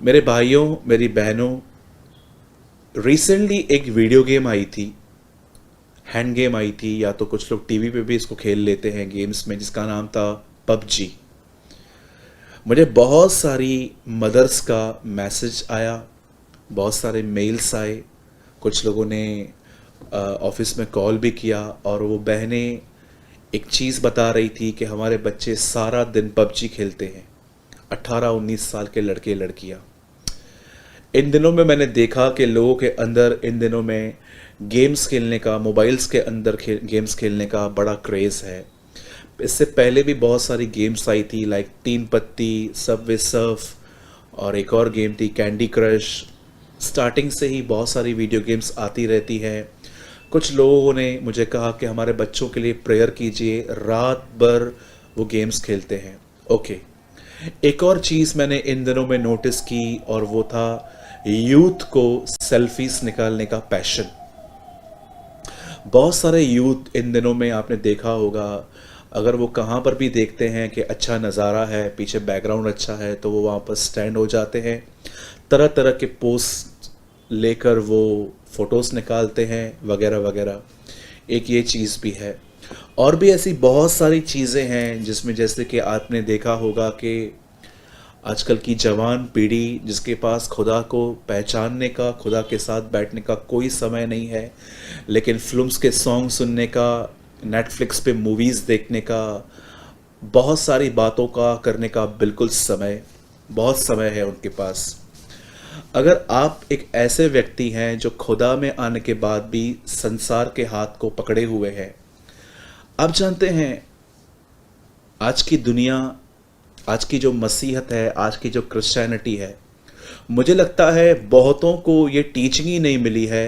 मेरे भाइयों, मेरी बहनों, रिसेंटली एक वीडियो गेम आई थी, हैंड गेम आई थी, या तो कुछ लोग टीवी पे भी इसको खेल लेते हैं गेम्स में, जिसका नाम था पबजी। मुझे बहुत सारी मदर्स का मैसेज आया, बहुत सारे मेल्स आए, कुछ लोगों ने ऑफिस में कॉल भी किया, और वो बहनें एक चीज़ बता रही थी कि हमारे बच्चे सारा दिन पबजी खेलते हैं, 18-19 साल के लड़के लड़कियां। इन दिनों में मैंने देखा कि लोगों के अंदर इन दिनों में गेम्स खेलने का, मोबाइल्स के अंदर गेम्स खेलने का बड़ा क्रेज़ है। इससे पहले भी बहुत सारी गेम्स आई थी, लाइक तीन पत्ती, सबवे सर्फ, और एक और गेम थी कैंडी क्रश। स्टार्टिंग से ही बहुत सारी वीडियो गेम्स आती रहती हैं। कुछ लोगों ने मुझे कहा कि हमारे बच्चों के लिए प्रेयर कीजिए, रात भर वो गेम्स खेलते हैं। ओके, एक और चीज़ मैंने इन दिनों में नोटिस की, और वो था यूथ को सेल्फीज निकालने का पैशन। बहुत सारे यूथ इन दिनों में आपने देखा होगा, अगर वो कहाँ पर भी देखते हैं कि अच्छा नज़ारा है, पीछे बैकग्राउंड अच्छा है, तो वो वहाँ पर स्टैंड हो जाते हैं, तरह तरह के पोस्ट लेकर वो फ़ोटोज़ निकालते हैं, वगैरह वगैरह। एक ये चीज़ भी है, और भी ऐसी बहुत सारी चीज़ें हैं जिसमें, जैसे कि आपने देखा होगा कि आजकल की जवान पीढ़ी जिसके पास खुदा को पहचानने का, खुदा के साथ बैठने का कोई समय नहीं है, लेकिन फिल्म्स के सॉन्ग सुनने का, नेटफ्लिक्स पे मूवीज़ देखने का, बहुत सारी बातों का करने का बिल्कुल समय, बहुत समय है उनके पास। अगर आप एक ऐसे व्यक्ति हैं जो खुदा में आने के बाद भी संसार के हाथ को पकड़े हुए हैं, आप जानते हैं आज की दुनिया, आज की जो मसीहत है, आज की जो क्रिश्चियनिटी है, मुझे लगता है बहुतों को ये टीचिंग ही नहीं मिली है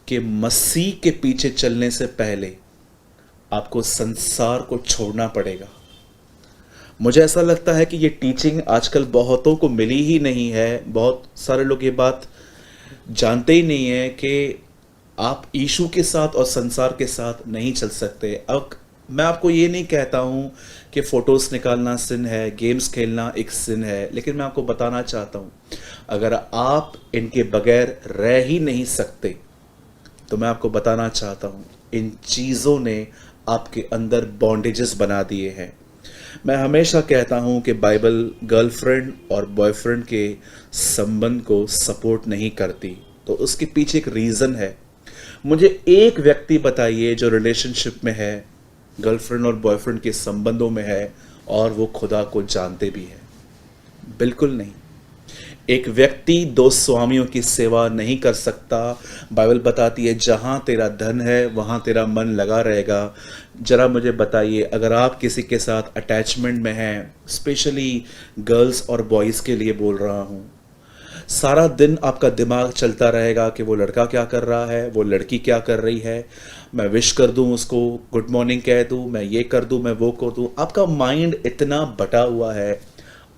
कि मसीह के पीछे चलने से पहले आपको संसार को छोड़ना पड़ेगा। मुझे ऐसा लगता है कि ये टीचिंग आजकल बहुतों को मिली ही नहीं है। बहुत सारे लोग ये बात जानते ही नहीं है कि आप यीशु के साथ और संसार के साथ नहीं चल सकते। अब मैं आपको ये नहीं कहता हूँ कि फ़ोटोज़ निकालना सिन है, गेम्स खेलना एक सिन है, लेकिन मैं आपको बताना चाहता हूँ, अगर आप इनके बगैर रह ही नहीं सकते, तो मैं आपको बताना चाहता हूँ, इन चीज़ों ने आपके अंदर बॉन्डेजेस बना दिए हैं। मैं हमेशा कहता हूँ कि बाइबल गर्लफ्रेंड और बॉयफ्रेंड के संबंध को सपोर्ट नहीं करती, तो उसके पीछे एक रीज़न है। मुझे एक व्यक्ति बताइए जो रिलेशनशिप में है, गर्लफ्रेंड और बॉयफ्रेंड के संबंधों में है, और वो खुदा को जानते भी है। बिल्कुल नहीं। एक व्यक्ति दो स्वामियों की सेवा नहीं कर सकता। बाइबल बताती है जहाँ तेरा धन है वहाँ तेरा मन लगा रहेगा। जरा मुझे बताइए, अगर आप किसी के साथ अटैचमेंट में हैं, स्पेशली गर्ल्स और बॉयज़ के लिए बोल रहा हूँ, सारा दिन आपका दिमाग चलता रहेगा कि वो लड़का क्या कर रहा है, वो लड़की क्या कर रही है, मैं विश कर दूं उसको, गुड मॉर्निंग कह दूं, मैं ये कर दूं, मैं वो कर दूं। आपका माइंड इतना बटा हुआ है,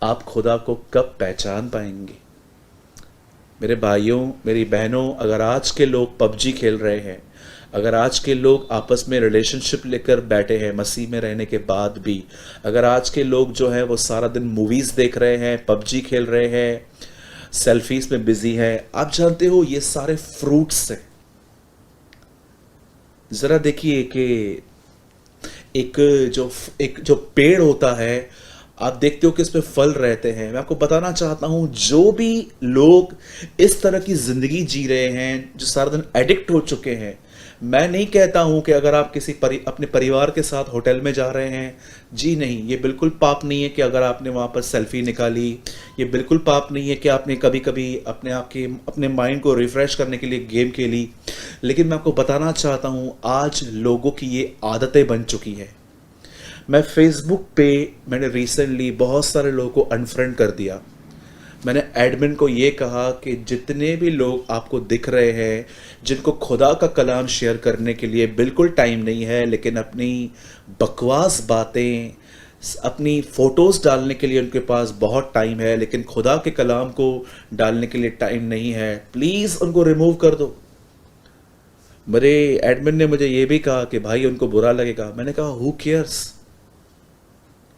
आप खुदा को कब पहचान पाएंगे? मेरे भाइयों, मेरी बहनों, अगर आज के लोग पबजी खेल रहे हैं, अगर आज के लोग आपस में रिलेशनशिप लेकर बैठे हैं मसीह में रहने के बाद भी, अगर आज के लोग जो है वो सारा दिन मूवीज़ देख रहे हैं, पबजी खेल रहे हैं, सेल्फीज में बिजी हैं, आप जानते हो ये सारे फ्रूट्स हैं। ज़रा देखिए कि एक जो पेड़ होता है, आप देखते हो कि इसमें फल रहते हैं। मैं आपको बताना चाहता हूं, जो भी लोग इस तरह की ज़िंदगी जी रहे हैं, जो सारा दिन एडिक्ट हो चुके हैं, मैं नहीं कहता हूं कि अगर आप अपने परिवार के साथ होटल में जा रहे हैं, जी नहीं, ये बिल्कुल पाप नहीं है कि अगर आपने वहाँ पर सेल्फी निकाली, ये बिल्कुल पाप नहीं है कि आपने कभी कभी अपने माइंड को रिफ़्रेश करने के लिए गेम खेली। लेकिन मैं आपको बताना चाहता हूँ, आज लोगों की ये आदतें बन चुकी है। मैं फेसबुक पे मैंने रिसेंटली बहुत सारे लोगों को अनफ्रेंड कर दिया। मैंने एडमिन को ये कहा कि जितने भी लोग आपको दिख रहे हैं, जिनको खुदा का कलाम शेयर करने के लिए बिल्कुल टाइम नहीं है, लेकिन अपनी बकवास बातें, अपनी फ़ोटोज़ डालने के लिए उनके पास बहुत टाइम है, लेकिन खुदा के कलाम को डालने के लिए टाइम नहीं है, प्लीज़ उनको रिमूव कर दो। मेरे एडमिन ने मुझे ये भी कहा कि भाई उनको बुरा लगेगा। मैंने कहा हु केयर्स,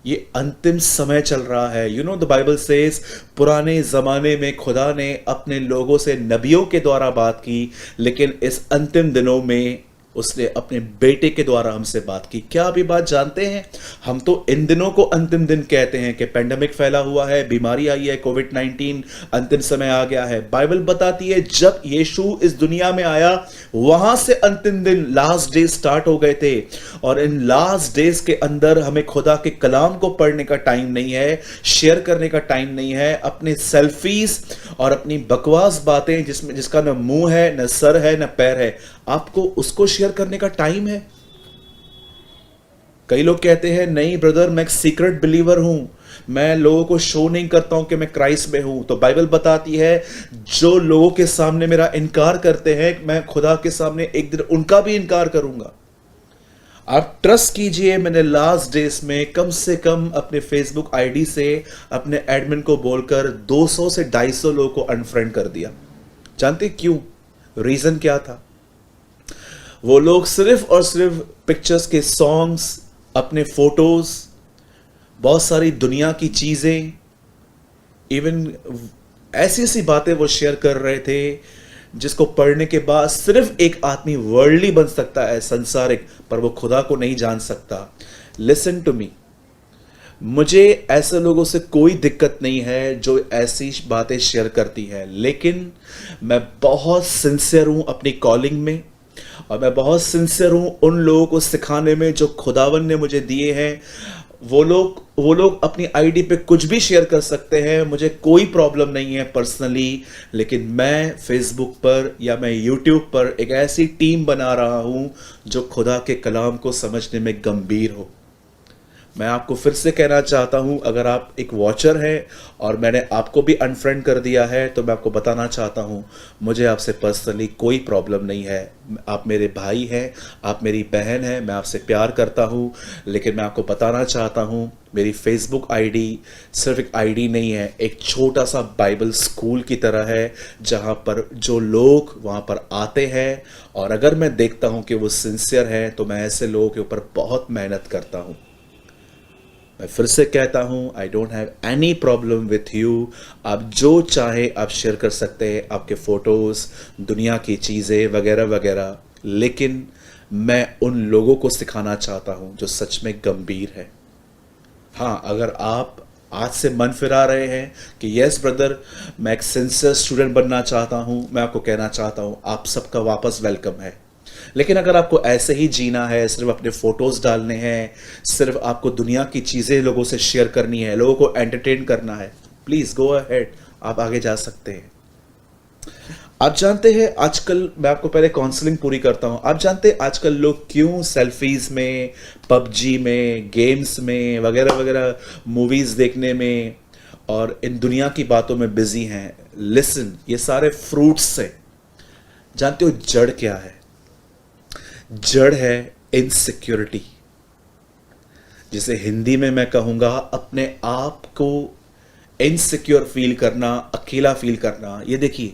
ये अंतिम समय चल रहा है। You know the Bible says, पुराने ज़माने में खुदा ने अपने लोगों से नबियों के द्वारा बात की, लेकिन इस अंतिम दिनों में उसने अपने बेटे के द्वारा हमसे बात की। क्या आप ये बात जानते हैं? हम तो इन दिनों को अंतिम दिन कहते हैं कि पेंडेमिक फैला हुआ है, बीमारी आई है, कोविड-19, अंतिम समय आ गया है। बाइबल बताती है जब यीशु इस दुनिया में आया, वहां से अंतिम दिन, लास्ट डे स्टार्ट हो गए थे। और इन लास्ट डेज के अंदर हमें खुदा के कलाम को पढ़ने का टाइम नहीं है, शेयर करने का टाइम नहीं है। अपने सेल्फीज और अपनी बकवास बातें जिसका न मुंह है, न सर है, न पैर है, आपको उसको शेयर करने का टाइम है? कई लोग कहते हैं नहीं ब्रदर, मैं एक सीक्रेट बिलीवर हूं, मैं लोगों को शो नहीं करता हूं कि मैं क्राइस्ट में हूं। तो बाइबल बताती है जो लोगों के सामने मेरा इनकार करते हैं, मैं खुदा के सामने एक दिन उनका भी इनकार करूंगा। आप ट्रस्ट कीजिए, मैंने लास्ट डेज में कम से कम अपने फेसबुक आईडी से अपने एडमिन को बोलकर 200 से 250 लोगों को अनफ्रेंड कर दिया। जानते क्यों? रीजन क्या था? वो लोग सिर्फ और सिर्फ पिक्चर्स के सॉन्ग्स, अपने फोटोज, बहुत सारी दुनिया की चीजें, इवन ऐसी ऐसी बातें वो शेयर कर रहे थे जिसको पढ़ने के बाद सिर्फ एक आदमी वर्ल्डली बन सकता है, संसारिक, पर वो खुदा को नहीं जान सकता। लिसन टू मी, मुझे ऐसे लोगों से कोई दिक्कत नहीं है जो ऐसी बातें शेयर करती है, लेकिन मैं बहुत सिंसियर हूं अपनी कॉलिंग में, और मैं बहुत सिंसियर हूं उन लोगों को सिखाने में जो खुदावन ने मुझे दिए हैं। वो लोग अपनी आईडी पे कुछ भी शेयर कर सकते हैं, मुझे कोई प्रॉब्लम नहीं है पर्सनली, लेकिन मैं फेसबुक पर या मैं यूट्यूब पर एक ऐसी टीम बना रहा हूं जो खुदा के कलाम को समझने में गंभीर हो। मैं आपको फिर से कहना चाहता हूं, अगर आप एक वॉचर हैं और मैंने आपको भी अनफ्रेंड कर दिया है, तो मैं आपको बताना चाहता हूं मुझे आपसे पर्सनली कोई प्रॉब्लम नहीं है। आप मेरे भाई हैं, आप मेरी बहन हैं, मैं आपसे प्यार करता हूं, लेकिन मैं आपको बताना चाहता हूं मेरी फेसबुक आईडी सिर्फ एक आईडी नहीं है, एक छोटा सा बाइबल स्कूल की तरह है, जहां पर जो लोग वहां पर आते हैं, और अगर मैं देखता हूं कि वो सिंसियर हैं, तो मैं ऐसे लोगों के ऊपर बहुत मेहनत करता हूं। मैं फिर से कहता हूं, I don't have any problem with you. आप जो चाहे आप शेयर कर सकते हैं, आपके फोटोज, दुनिया की चीज़ें वगैरह वगैरह, लेकिन मैं उन लोगों को सिखाना चाहता हूं जो सच में गंभीर है। हाँ, अगर आप आज से मन फिरा रहे हैं कि यस ब्रदर, मैं एक सिंसियर स्टूडेंट बनना चाहता हूं, मैं आपको कहना चाहता हूं आप सबका वापस वेलकम है। लेकिन अगर आपको ऐसे ही जीना है, सिर्फ अपने फोटोज डालने हैं, सिर्फ आपको दुनिया की चीज़ें लोगों से शेयर करनी है, लोगों को एंटरटेन करना है, प्लीज़ गो अहेड, आप आगे जा सकते हैं। आप जानते हैं आजकल, मैं आपको पहले काउंसलिंग पूरी करता हूं, आप जानते हैं आजकल लोग क्यों सेल्फीज में, पबजी में, गेम्स में वगैरह वगैरह, मूवीज़ देखने में और इन दुनिया की बातों में बिजी हैं? लिसन, ये सारे फ्रूट्स से, जानते हो जड़ क्या है? जड़ है इनसिक्योरिटी, जिसे हिंदी में मैं कहूंगा अपने आप को इनसिक्योर फील करना, अकेला फील करना। ये देखिए,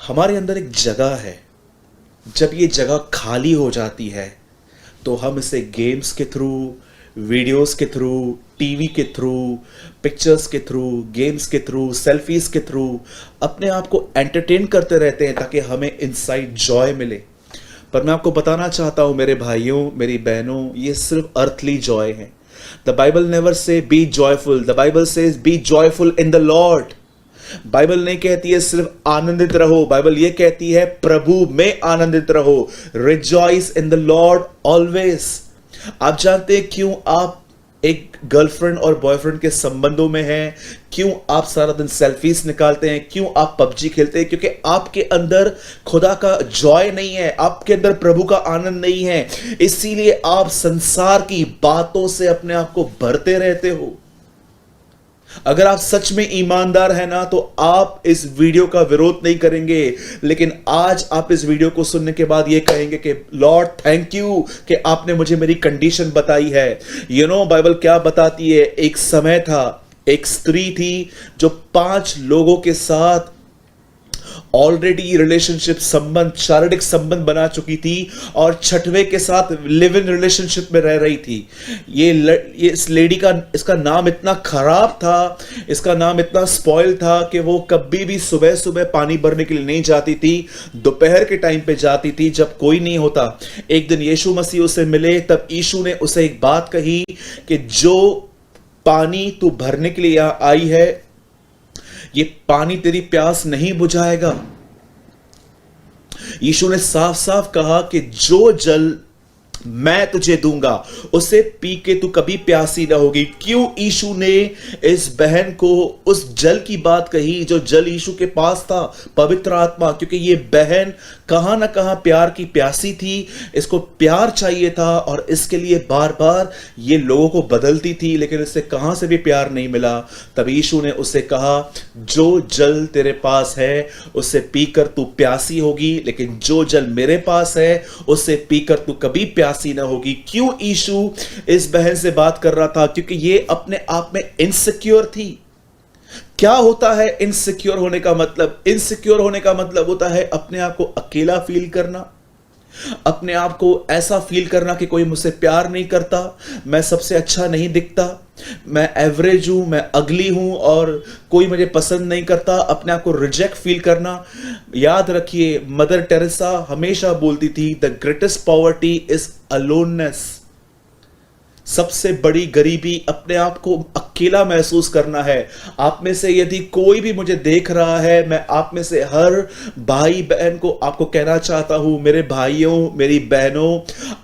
हमारे अंदर एक जगह है, जब ये जगह खाली हो जाती है तो हम इसे गेम्स के थ्रू, वीडियोस के थ्रू, टीवी के थ्रू, पिक्चर्स के थ्रू, गेम्स के थ्रू, सेल्फीज के थ्रू अपने आप को एंटरटेन करते रहते हैं ताकि हमें इनसाइड जॉय मिले। पर मैं आपको बताना चाहता हूं मेरे भाइयों, मेरी बहनों, ये सिर्फ अर्थली जॉय है। The Bible never say be joyful, the Bible says be joyful in the Lord. Bible नहीं कहती है सिर्फ आनंदित रहो, बाइबल ये कहती है प्रभु में आनंदित रहो। Rejoice in the Lord always. आप जानते हैं क्यों आप एक गर्लफ्रेंड और बॉयफ्रेंड के संबंधों में हैं? क्यों आप सारा दिन सेल्फीज निकालते हैं? क्यों आप पबजी खेलते हैं? क्योंकि आपके अंदर खुदा का जॉय नहीं है, आपके अंदर प्रभु का आनंद नहीं है, इसीलिए आप संसार की बातों से अपने आप को भरते रहते हो। अगर आप सच में ईमानदार हैं ना, तो आप इस वीडियो का विरोध नहीं करेंगे, लेकिन आज आप इस वीडियो को सुनने के बाद ये कहेंगे कि लॉर्ड थैंक यू कि आपने मुझे मेरी कंडीशन बताई है। यू नो बाइबल क्या बताती है? एक समय था, एक स्त्री थी जो 5 लोगों के साथ ऑलरेडी रिलेशनशिप संबंध, शारीरिक संबंध बना चुकी थी और छठवें के साथ लिव इन रिलेशनशिप में रह रही थी। ये इस लेडी का, इसका नाम इतना खराब था, इसका नाम इतना स्पॉइल था कि वो कभी भी सुबह सुबह पानी भरने के लिए नहीं जाती थी, दोपहर के टाइम पे जाती थी जब कोई नहीं होता। एक दिन यीशु मसीह उसे मिले, तब यीशु ने उसे एक बात कही कि जो पानी तू भरने के लिए यहां आई है, ये पानी तेरी प्यास नहीं बुझाएगा। यीशु ने साफ साफ कहा कि जो जल मैं तुझे दूंगा उसे पी के तू कभी प्यासी ना होगी। क्यों यीशु ने इस बहन को उस जल की बात कही जो जल यीशु के पास था, पवित्र आत्मा? क्योंकि ये बहन कहां ना कहां प्यार की प्यासी थी, इसको प्यार चाहिए था और इसके लिए बार बार ये लोगों को बदलती थी, लेकिन इससे कहां से भी प्यार नहीं मिला। तब यीशु ने उसे कहा, जो जल तेरे पास है उससे पीकर तू प्यासी होगी, लेकिन जो जल मेरे पास है उससे पीकर तू कभी प्यासी ना होगी। क्यों यीशु इस बहन से बात कर रहा था? क्योंकि ये अपने आप में इनसिक्योर थी। क्या होता है इनसिक्योर होने का मतलब? इनसिक्योर होने का मतलब होता है अपने आप को अकेला फील करना, अपने आप को ऐसा फील करना कि कोई मुझसे प्यार नहीं करता, मैं सबसे अच्छा नहीं दिखता, मैं एवरेज हूं, मैं अगली हूं और कोई मुझे पसंद नहीं करता, अपने आप को रिजेक्ट फील करना। याद रखिए, मदर टेरेसा हमेशा बोलती थी, the greatest poverty is aloneness. सबसे बड़ी गरीबी अपने आप को अकेला महसूस करना है। आप में से यदि कोई भी मुझे देख रहा है, मैं आप में से हर भाई बहन को आपको कहना चाहता हूं, मेरे भाइयों, मेरी बहनों,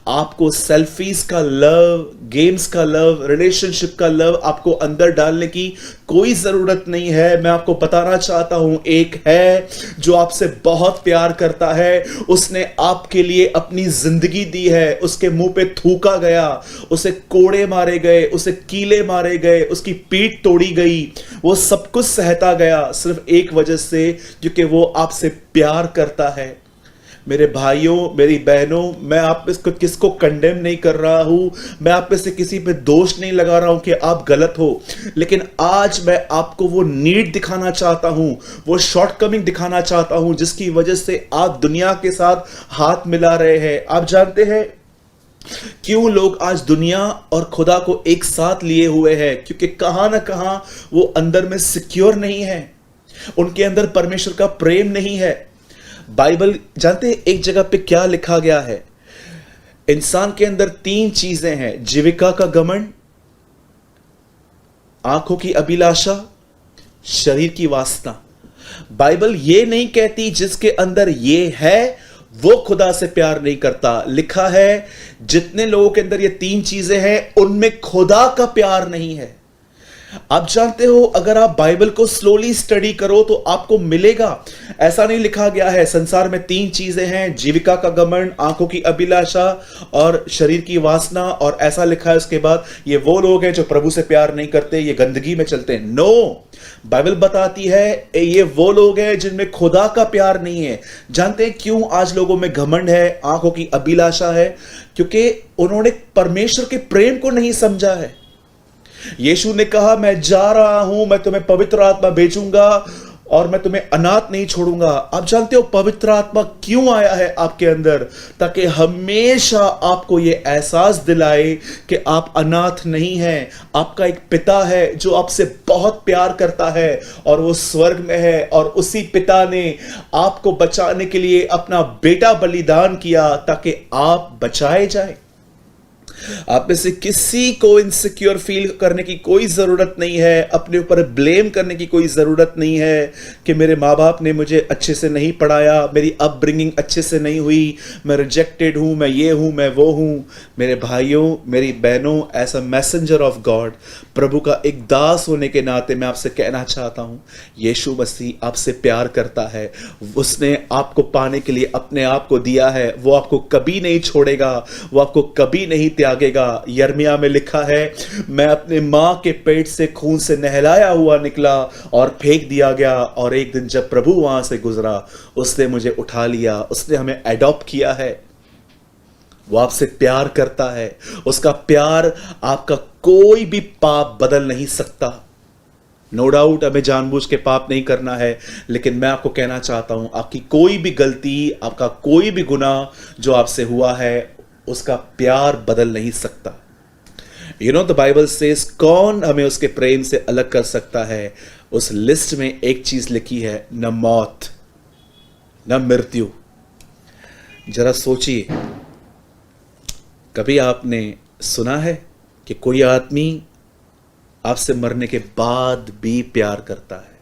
आपको सेल्फीज का लव, गेम्स का लव, रिलेशनशिप का लव आपको अंदर डालने की कोई जरूरत नहीं है। मैं आपको बताना चाहता हूं, एक है जो आपसे बहुत प्यार करता है, उसने आपके लिए अपनी जिंदगी दी है, उसके मुंह पे थूका गया, उसे कोड़े मारे गए, उसे कीले मारे गए, उसकी पीठ तोड़ी गई, वो सब कुछ सहता गया सिर्फ एक वजह से, क्योंकि वो आपसे प्यार करता है। मेरे भाइयों, मेरी बहनों, मैं आप इसको किसको कंडेम नहीं कर रहा हूं, मैं आप में से किसी पे दोष नहीं लगा रहा हूं कि आप गलत हो, लेकिन आज मैं आपको वो नीड दिखाना चाहता हूं, वो शॉर्टकमिंग दिखाना चाहता हूं जिसकी वजह से आप दुनिया के साथ हाथ मिला रहे हैं। आप जानते हैं क्यों लोग आज दुनिया और खुदा को एक साथ लिए हुए हैं? क्योंकि कहां ना कहां वो अंदर में सिक्योर नहीं है, उनके अंदर परमेश्वर का प्रेम नहीं है। बाइबल जानते हैं एक जगह पे क्या लिखा गया है? इंसान के अंदर 3 चीजें हैं, जीविका का घमंड, आंखों की अभिलाषा, शरीर की वासना। बाइबल ये नहीं कहती जिसके अंदर ये है वो खुदा से प्यार नहीं करता। लिखा है जितने लोगों के अंदर ये 3 चीजें हैं उनमें खुदा का प्यार नहीं है। आप जानते हो, अगर आप बाइबल को स्लोली स्टडी करो तो आपको मिलेगा। ऐसा नहीं लिखा गया है संसार में 3 चीजें हैं, जीविका का घमंड, आंखों की अभिलाषा और शरीर की वासना, और ऐसा लिखा है उसके बाद ये वो लोग हैं जो प्रभु से प्यार नहीं करते, ये गंदगी में चलते हैं। नो, बाइबल बताती है ये वो लोग हैं जिनमें खुदा का प्यार नहीं है। जानते हैं क्यों आज लोगों में घमंड है, आंखों की अभिलाषा है? क्योंकि उन्होंने परमेश्वर के प्रेम को नहीं समझा है। यीशु ने कहा, मैं जा रहा हूं, मैं तुम्हें पवित्र आत्मा भेजूंगा और मैं तुम्हें अनाथ नहीं छोड़ूंगा। आप जानते हो पवित्र आत्मा क्यों आया है आपके अंदर? ताकि हमेशा आपको यह एहसास दिलाए कि आप अनाथ नहीं हैं। आपका एक पिता है जो आपसे बहुत प्यार करता है और वो स्वर्ग में है, और उसी पिता ने आपको बचाने के लिए अपना बेटा बलिदान किया ताकि आप बचाए जाए। आप में से किसी को इनसिक्योर फील करने की कोई ज़रूरत नहीं है, अपने ऊपर ब्लेम करने की कोई ज़रूरत नहीं है कि मेरे माँ बाप ने मुझे अच्छे से नहीं पढ़ाया, मेरी अपब्रिंगिंग अच्छे से नहीं हुई, मैं रिजेक्टेड हूँ, मैं ये हूँ, मैं वो हूँ। मेरे भाइयों, मेरी बहनों, as a messenger of God, प्रभु का एक दास होने के नाते मैं आपसे कहना चाहता हूँ, यीशु मसीह आपसे प्यार करता है। उसने आपको पाने के लिए अपने आप को दिया है, वो आपको कभी नहीं छोड़ेगा, वो आपको कभी नहीं त्यागेगा। यिर्मयाह में लिखा है, मैं अपने मां के पेट से खून से नहलाया हुआ निकला और फेंक दिया गया, और एक दिन जब प्रभु वहां से गुजरा उसने मुझे उठा लिया, उसने हमें एडॉप्ट किया है। वो आपसे प्यार करता है, उसका प्यार आपका कोई भी पाप बदल नहीं सकता। नो डाउट हमें जानबूझ के पाप नहीं करना है, लेकिन मैं आपको कहना चाहता हूं, आपकी कोई भी गलती, आपका कोई भी गुनाह जो आपसे हुआ है, उसका प्यार बदल नहीं सकता। You know the Bible says, कौन हमें उसके प्रेम से अलग कर सकता है? उस लिस्ट में एक चीज लिखी है, न मौत न मृत्यु। जरा सोचिए, कभी आपने सुना है कि कोई आदमी आपसे मरने के बाद भी प्यार करता है?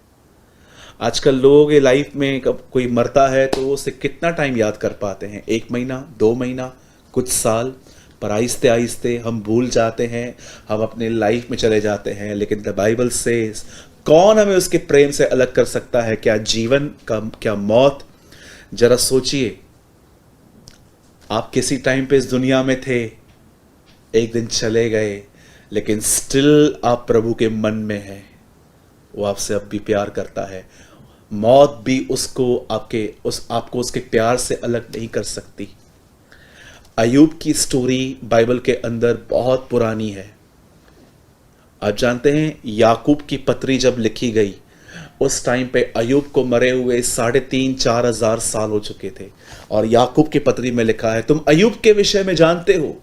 आजकल लोग ये लाइफ में कब कोई मरता है तो उसे कितना टाइम याद कर पाते हैं? 1 महीना, 2 महीना, कुछ साल, पर आहिस्ते आहिस्ते हम भूल जाते हैं, हम अपने लाइफ में चले जाते हैं। लेकिन द बाइबल सेज, कौन हमें उसके प्रेम से अलग कर सकता है? क्या जीवन का, क्या मौत? जरा सोचिए, आप किसी टाइम पे इस दुनिया में थे, एक दिन चले गए, लेकिन स्टिल आप प्रभु के मन में हैं। वो आपसे अब भी प्यार करता है। मौत भी आपको उसके प्यार से अलग नहीं कर सकती। अय्यूब की स्टोरी बाइबल के अंदर बहुत पुरानी है। आप जानते हैं, याकूब की पत्री जब लिखी गई, उस टाइम पे अय्यूब को मरे हुए 3,500-4,000 साल हो चुके थे। और याकूब की पत्री में लिखा है, तुम अय्यूब के विषय में जानते हो,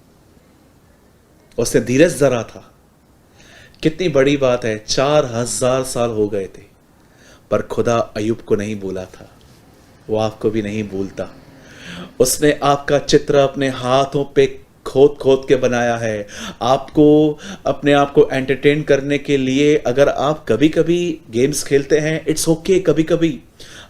उसने धीरज धरा था। कितनी बड़ी बात है, 4,000 साल हो गए थे, पर खुदा अय्यूब को नहीं भूला था। वो आपको भी नहीं भूलता। उसने आपका चित्र अपने हाथों पे खोद खोद के बनाया है, आपको अपने आप को एंटरटेन करने के लिए। अगर आप कभी कभी गेम्स खेलते हैं, इट्स ओके, कभी कभी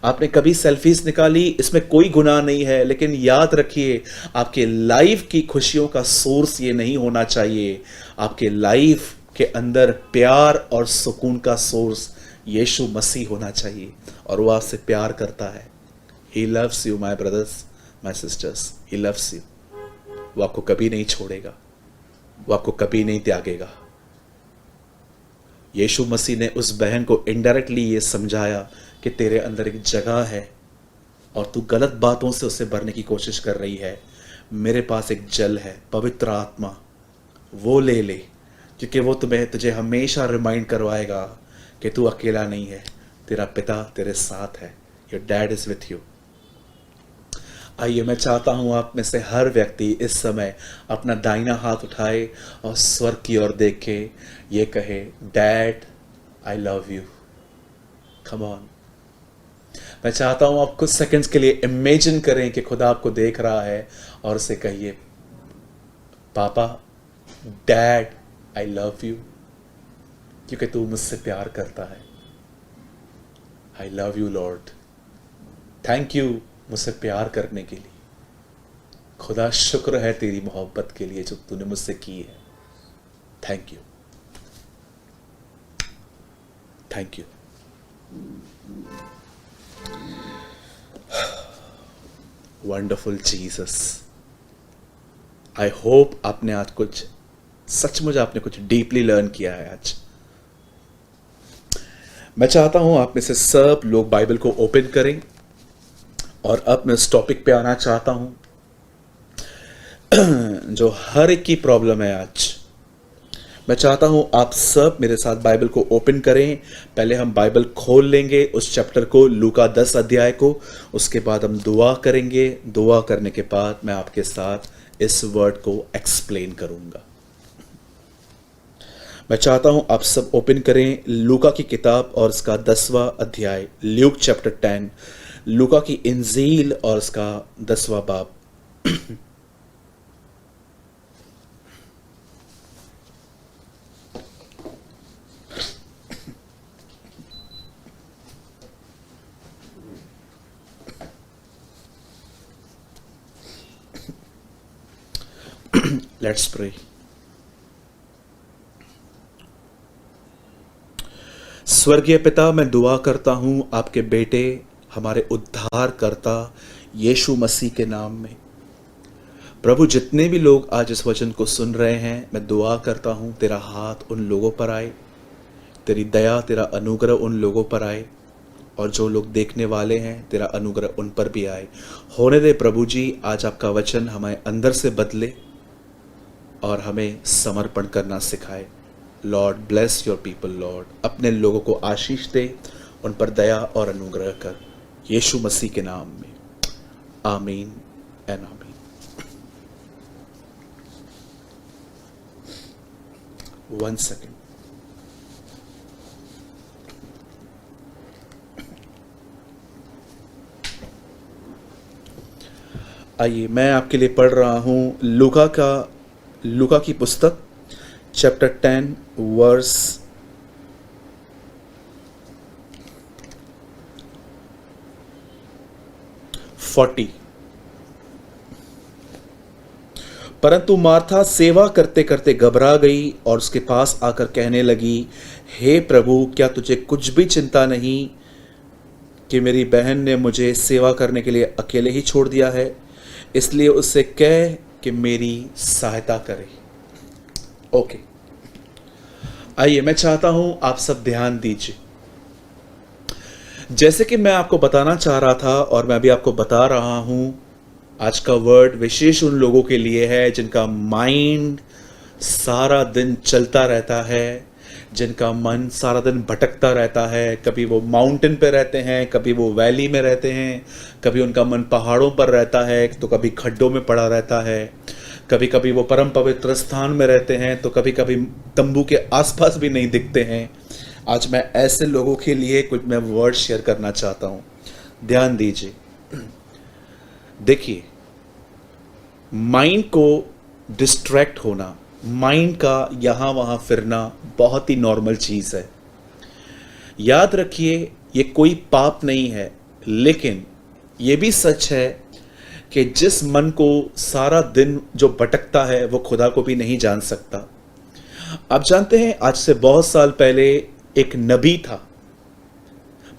आपने कभी सेल्फीज निकाली, इसमें कोई गुनाह नहीं है। लेकिन याद रखिए, आपके लाइफ की खुशियों का सोर्स ये नहीं होना चाहिए। आपके लाइफ के अंदर प्यार और सुकून का सोर्स यीशु मसीह होना चाहिए, और वो आपसे प्यार करता है। He loves you my brothers, my sister's, he loves you. वो आपको कभी नहीं छोड़ेगा, वो आपको कभी नहीं त्यागेगा। यीशु मसीह ने उस बहन को इनडायरेक्टली ये समझाया कि तेरे अंदर एक जगह है और तू गलत बातों से उसे भरने की कोशिश कर रही है। मेरे पास एक जल है, पवित्र आत्मा, वो ले ले, क्योंकि वो तुझे हमेशा रिमाइंड करवाएगा कि तू अकेला नहीं है, तेरा पिता तेरे साथ है। Your dad is with you. आइए, मैं चाहता हूं आप में से हर व्यक्ति इस समय अपना दाहिना हाथ उठाए और स्वर्ग की ओर देख के ये कहे, dad I love you. Come on. मैं चाहता हूं आप कुछ सेकंड्स के लिए इमेजिन करें कि खुदा आपको देख रहा है और उसे कहिए, पापा, डैड आई लव यू, क्योंकि तू मुझसे प्यार करता है। I love you Lord. Thank you मुझसे प्यार करने के लिए। खुदा, शुक्र है तेरी मोहब्बत के लिए जो तूने मुझसे की है। Thank you, thank you. Wonderful Jesus. I hope आपने आज कुछ, सचमुच आपने कुछ डीपली लर्न किया है आज। मैं चाहता हूं आप में से सब लोग बाइबल को ओपन करें, और अब मैं इस टॉपिक पे आना चाहता हूं जो हर एक की प्रॉब्लम है आज। मैं चाहता हूं आप सब मेरे साथ बाइबल को ओपन करें। पहले हम बाइबल खोल लेंगे उस चैप्टर को, लूका 10 अध्याय को। उसके बाद हम दुआ करेंगे। दुआ करने के बाद मैं आपके साथ इस वर्ड को एक्सप्लेन करूंगा। मैं चाहता हूं आप सब ओपन करें लूका की किताब और इसका 10वां अध्याय, ल्यूक चैप्टर 10, लूका की इंजील और इसका 10वां बाब। Let's pray. स्वर्गीय पिता, मैं दुआ करता हूं आपके बेटे, हमारे उद्धार करता यीशु मसीह के नाम में। प्रभु, जितने भी लोग आज इस वचन को सुन रहे हैं, मैं दुआ करता हूं तेरा हाथ उन लोगों पर आए, तेरी दया, तेरा अनुग्रह उन लोगों पर आए, और जो लोग देखने वाले हैं तेरा अनुग्रह उन पर भी आए। होने दे प्रभु जी, आज आपका वचन हमें अंदर से बदले और हमें समर्पण करना सिखाए। Lord bless your people Lord, अपने लोगों को आशीष दे, उन पर दया और अनुग्रह कर, यीशु मसीह के नाम में, आमीन एंड आमीन। One second. आइए मैं आपके लिए पढ़ रहा हूं लूका की पुस्तक चैप्टर 10 वर्स 40। परंतु मार्था सेवा करते करते घबरा गई और उसके पास आकर कहने लगी, हे प्रभु, क्या तुझे कुछ भी चिंता नहीं कि मेरी बहन ने मुझे सेवा करने के लिए अकेले ही छोड़ दिया है? इसलिए उससे कह कि मेरी सहायता करे। ओके, आइए मैं चाहता हूं आप सब ध्यान दीजिए। जैसे कि मैं आपको बताना चाह रहा था और मैं भी आपको बता रहा हूं, आज का वर्ड विशेष उन लोगों के लिए है जिनका माइंड सारा दिन चलता रहता है, जिनका मन सारा दिन भटकता रहता है। कभी वो माउंटेन पे रहते हैं, कभी वो वैली में रहते हैं, कभी उनका मन पहाड़ों पर रहता है, तो कभी खड्डों में पड़ा रहता है, कभी कभी वो परम पवित्र स्थान में रहते हैं, तो कभी कभी तंबू के आसपास भी नहीं दिखते हैं। आज मैं ऐसे लोगों के लिए कुछ मैं वर्ड शेयर करना चाहता हूँ। ध्यान दीजिए। देखिए, माइंड को डिस्ट्रैक्ट होना, माइंड का यहाँ वहाँ फिरना बहुत ही नॉर्मल चीज़ है। याद रखिए, ये कोई पाप नहीं है, लेकिन ये भी सच है कि जिस मन को सारा दिन जो भटकता है वो खुदा को भी नहीं जान सकता। आप जानते हैं, आज से बहुत साल पहले एक नबी था।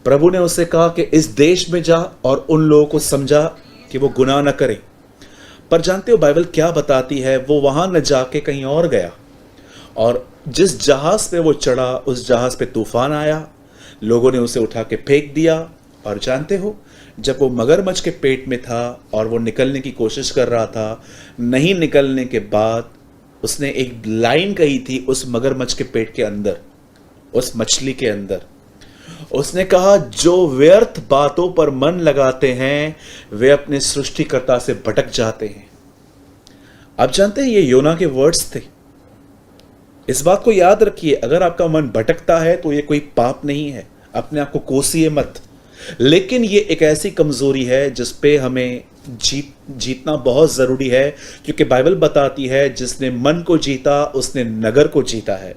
प्रभु ने उसे कहा कि इस देश में जा और उन लोगों को समझा कि वो गुनाह न करें। पर जानते हो बाइबल क्या बताती है? वो वहां न जाके कहीं और गया, और जिस जहाज पे वो चढ़ा उस जहाज पे तूफान आया, लोगों ने उसे उठा के फेंक दिया। और जानते हो, जब वो मगरमच्छ के पेट में था और वो निकलने की कोशिश कर रहा था, नहीं निकलने के बाद उसने एक लाइन कही थी उस मगरमच्छ के पेट के अंदर, उस मछली के अंदर। उसने कहा, जो व्यर्थ बातों पर मन लगाते हैं वे अपने सृष्टिकर्ता से भटक जाते हैं। आप जानते हैं, ये योना के वर्ड्स थे। इस बात को याद रखिए, अगर आपका मन भटकता है तो ये कोई पाप नहीं है, अपने आप को कोसिए मत। लेकिन ये एक ऐसी कमजोरी है जिस पे हमें जीतना बहुत जरूरी है, क्योंकि बाइबल बताती है जिसने मन को जीता उसने नगर को जीता है।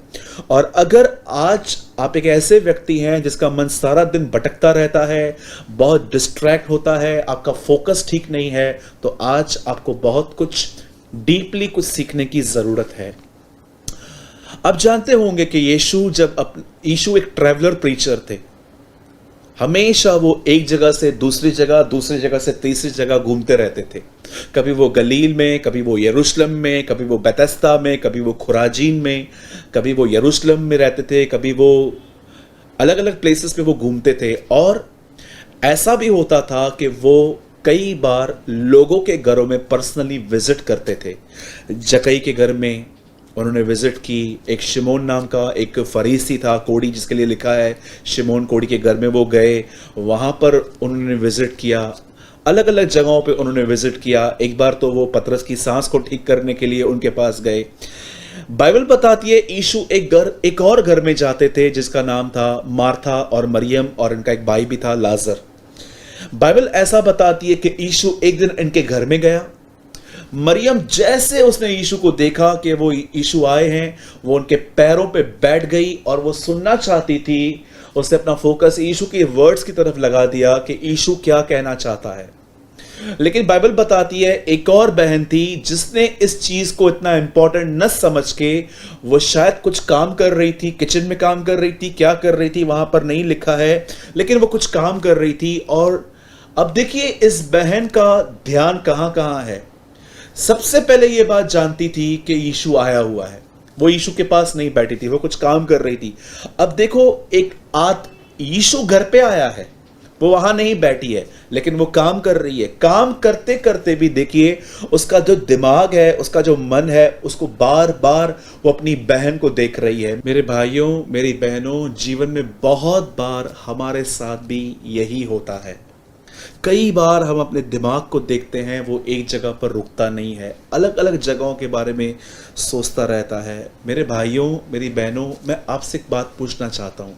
और अगर आज आप एक ऐसे व्यक्ति हैं जिसका मन सारा दिन भटकता रहता है, बहुत डिस्ट्रैक्ट होता है, आपका फोकस ठीक नहीं है, तो आज आपको बहुत कुछ डीपली कुछ सीखने की जरूरत है। आप जानते होंगे कि यीशु एक ट्रैवलर प्रीचर थे। हमेशा वो एक जगह से दूसरी जगह से तीसरी जगह घूमते रहते थे। कभी वो गलील में, कभी वो यरूशलेम में, कभी वो बेथेस्दा में, कभी वो खुराजीन में, कभी वो यरूशलेम में रहते थे, कभी वो अलग अलग प्लेसेस पे वो घूमते थे। और ऐसा भी होता था कि वो कई बार लोगों के घरों में पर्सनली विजिट करते थे। जकई के घर में उन्होंने विजिट की। एक शिमोन नाम का एक फरीसी था, कोड़ी जिसके लिए लिखा है, शिमोन कोड़ी के घर में वो गए, वहाँ पर उन्होंने विजिट किया। अलग अलग जगहों पे उन्होंने विजिट किया। एक बार तो वो पतरस की सांस को ठीक करने के लिए उनके पास गए। बाइबल बताती है यीशु एक और घर में जाते थे जिसका नाम था मार्था और मरियम, और इनका एक भाई भी था लाजर। बाइबल ऐसा बताती है कि यीशु एक दिन इनके घर में गया। मरियम जैसे उसने यीशु को देखा कि वो यीशु आए हैं, वो उनके पैरों पे बैठ गई और वो सुनना चाहती थी। उसने अपना फोकस यीशु के वर्ड्स की तरफ लगा दिया कि यीशु क्या कहना चाहता है। लेकिन बाइबल बताती है एक और बहन थी जिसने इस चीज को इतना इंपॉर्टेंट न समझ के, वो शायद कुछ काम कर रही थी, किचन में काम कर रही थी, क्या कर रही थी वहां पर नहीं लिखा है, लेकिन वो कुछ काम कर रही थी। और अब देखिए इस बहन का ध्यान कहां कहां है। सबसे पहले ये बात जानती थी कि यीशु आया हुआ है। वो यीशु के पास नहीं बैठी थी, वो कुछ काम कर रही थी। अब देखो, यीशु घर पे आया है, वो वहां नहीं बैठी है, लेकिन वो काम कर रही है। काम करते करते भी देखिए उसका जो दिमाग है, उसका जो मन है, उसको बार बार वो अपनी बहन को देख रही है। मेरे भाइयों, मेरी बहनों, जीवन में बहुत बार हमारे साथ भी यही होता है। कई बार हम अपने दिमाग को देखते हैं, वो एक जगह पर रुकता नहीं है, अलग अलग जगहों के बारे में सोचता रहता है। मेरे भाइयों, मेरी बहनों, मैं आपसे एक बात पूछना चाहता हूँ।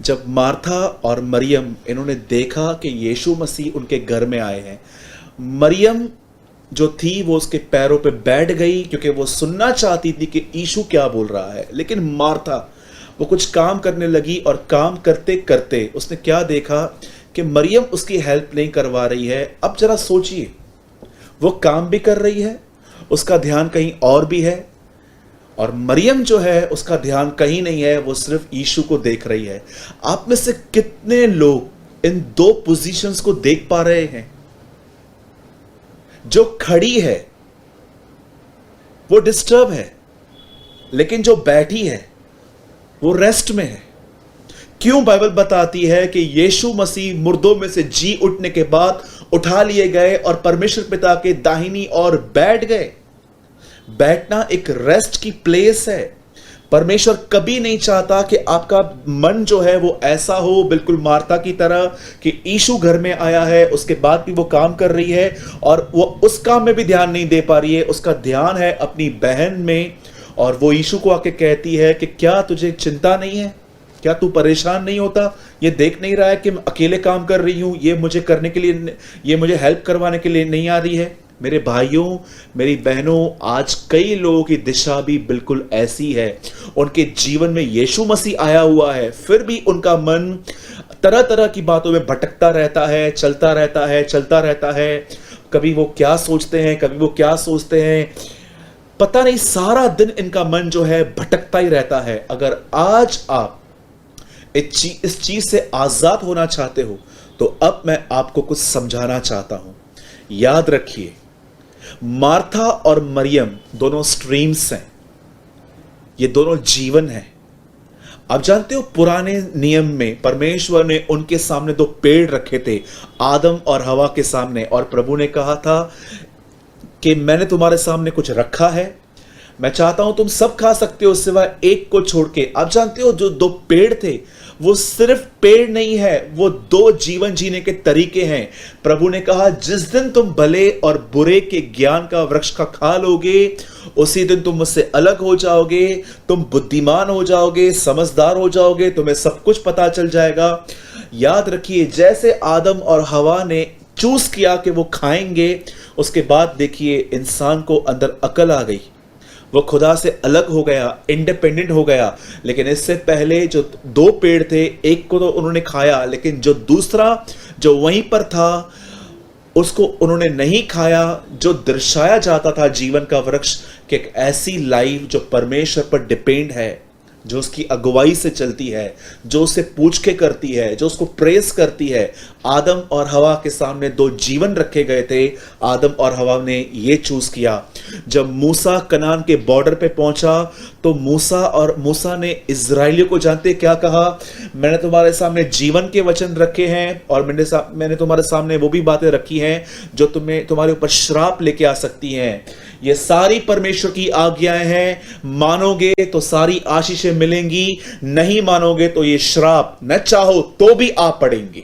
जब मार्था और मरियम इन्होंने देखा कि यीशु मसीह उनके घर में आए हैं, मरियम जो थी वो उसके पैरों पे बैठ गई क्योंकि वो सुनना चाहती थी कि यीशु क्या बोल रहा है। लेकिन मार्था वो कुछ काम करने लगी और काम करते करते उसने क्या देखा कि मरियम उसकी हेल्प नहीं करवा रही है। अब जरा सोचिए, वो काम भी कर रही है, उसका ध्यान कहीं और भी है, और मरियम जो है उसका ध्यान कहीं नहीं है, वो सिर्फ यीशु को देख रही है। आप में से कितने लोग इन दो पोजीशंस को देख पा रहे हैं? जो खड़ी है वो डिस्टर्ब है, लेकिन जो बैठी है वो रेस्ट में है। क्यों बाइबल बताती है कि यीशु मसीह मुर्दों में से जी उठने के बाद उठा लिए गए और परमेश्वर पिता के दाहिनी ओर बैठ गए? बैठना एक रेस्ट की प्लेस है। परमेश्वर कभी नहीं चाहता कि आपका मन जो है वो ऐसा हो, बिल्कुल मार्था की तरह, कि यीशु घर में आया है, उसके बाद भी वो काम कर रही है और वो उस काम में भी ध्यान नहीं दे पा रही है। उसका ध्यान है अपनी बहन में, और वो यीशु को आके कहती है कि क्या तुझे चिंता नहीं है? क्या तू परेशान नहीं होता? ये देख नहीं रहा है कि मैं अकेले काम कर रही हूं? ये मुझे करने के लिए, ये मुझे हेल्प करवाने के लिए नहीं आ रही है? मेरे भाइयों, मेरी बहनों, आज कई लोगों की दिशा भी बिल्कुल ऐसी है। उनके जीवन में यीशु मसीह आया हुआ है, फिर भी उनका मन तरह तरह की बातों में भटकता रहता है, चलता रहता है, चलता रहता है। कभी वो क्या सोचते हैं, कभी वो क्या सोचते हैं, पता नहीं। सारा दिन इनका मन जो है भटकता ही रहता है। अगर आज आप इस चीज से आजाद होना चाहते हो तो अब मैं आपको कुछ समझाना चाहता हूं। याद रखिए, मार्था और मरियम दोनों स्ट्रीम्स हैं, ये दोनों जीवन हैं। आप जानते हो, पुराने नियम में परमेश्वर ने उनके सामने दो पेड़ रखे थे, आदम और हवा के सामने, और प्रभु ने कहा था कि मैंने तुम्हारे सामने कुछ रखा है, मैं चाहता हूं तुम सब खा सकते हो सिवाय एक को छोड़ के। आप जानते हो, जो दो पेड़ थे वो सिर्फ पेड़ नहीं है, वो दो जीवन जीने के तरीके हैं। प्रभु ने कहा, जिस दिन तुम भले और बुरे के ज्ञान का वृक्ष का खा लोगे, उसी दिन तुम मुझसे अलग हो जाओगे, तुम बुद्धिमान हो जाओगे, समझदार हो जाओगे, तुम्हें सब कुछ पता चल जाएगा। याद रखिए, जैसे आदम और हवा ने चूज किया कि वो खाएंगे, उसके बाद देखिए इंसान को अंदर अकल आ गई, वो खुदा से अलग हो गया, इंडिपेंडेंट हो गया। लेकिन इससे पहले जो दो पेड़ थे, एक को तो उन्होंने खाया, लेकिन जो दूसरा जो वहीं पर था उसको उन्होंने नहीं खाया, जो दर्शाया जाता था जीवन का वृक्ष, कि एक ऐसी लाइफ जो परमेश्वर पर डिपेंड है, जो उसकी अगुवाई से चलती है, जो उसे पूछ के करती है, जो उसको प्रेस करती है। आदम और हवा के सामने दो जीवन रखे गए थे, आदम और हवा ने ये चूज किया। जब मूसा कनान के बॉर्डर पे पहुंचा तो मूसा ने इजराइलियों को जानते क्या कहा? मैंने तुम्हारे सामने जीवन के वचन रखे हैं, और मैंने तुम्हारे सामने वो भी बातें रखी हैं जो तुम्हारे ऊपर श्राप लेके आ सकती हैं। ये सारी परमेश्वर की आज्ञाएं हैं, मानोगे तो सारी आशीषें मिलेंगी, नहीं मानोगे तो ये श्राप न चाहो तो भी आ पड़ेंगे।